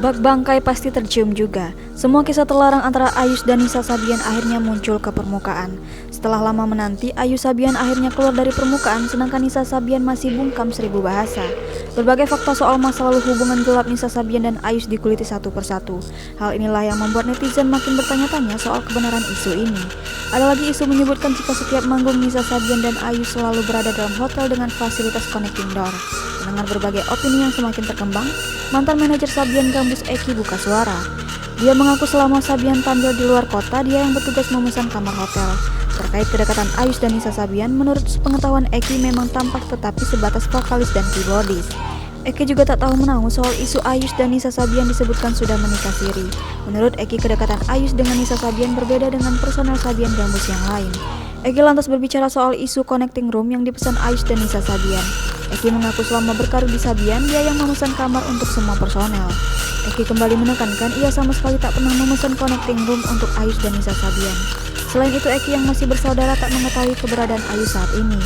Bak bangkai pasti tercium juga. Semua kisah terlarang antara Ayus dan Nisa Sabian akhirnya muncul ke permukaan. Setelah lama menanti, Ayus Sabian akhirnya keluar dari permukaan, sedangkan Nisa Sabian masih bungkam 1000 bahasa. Berbagai fakta soal masa lalu hubungan gelap Nisa Sabian dan Ayus dikuliti satu persatu. Hal inilah yang membuat netizen makin bertanya-tanya soal kebenaran isu ini. Ada lagi isu menyebutkan jika setiap manggung Nisa Sabian dan Ayus selalu berada dalam hotel dengan fasilitas connecting door. Mendengar berbagai opini yang semakin berkembang, mantan manajer Sabian Gambus Eki buka suara. Dia mengaku selama Sabian tampil di luar kota, dia yang bertugas memesan kamar hotel. Terkait kedekatan Ayus dan Nisa Sabian, menurut pengetahuan Eki memang tampak tetapi sebatas vokalis dan keyboardis. Eki juga tak tahu menahu soal isu Ayus dan Nisa Sabian disebutkan sudah menikah siri. Menurut Eki, kedekatan Ayus dengan Nisa Sabian berbeda dengan personel Sabian Gambus yang lain. Eki lantas berbicara soal isu connecting room yang dipesan Ayus dan Nisa Sabian. Eki mengaku selama berkarir di Sabian, dia yang memesan kamar untuk semua personel. Eki kembali menekankan ia sama sekali tak pernah memesan connecting room untuk Ayus dan Nisa Sabian. Selain itu, Eki yang masih bersaudara tak mengetahui keberadaan Ayus saat ini.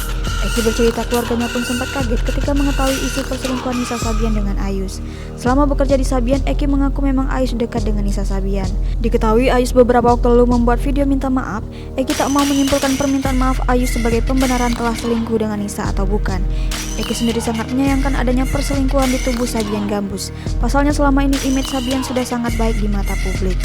Eki bercerita keluarganya pun sempat kaget ketika mengetahui isu perselingkuhan Nisa Sabian dengan Ayus. Selama bekerja di Sabian, Eki mengaku memang Ayus dekat dengan Nisa Sabian. Diketahui Ayus beberapa waktu lalu membuat video minta maaf. Eki tak mau menyimpulkan permintaan maaf Ayus sebagai pembenaran telah selingkuh dengan Nisa atau bukan. Eki sendiri sangat menyayangkan adanya perselingkuhan di tubuh Sabian Gambus. Pasalnya selama ini image Sabian sudah sangat baik di mata publik.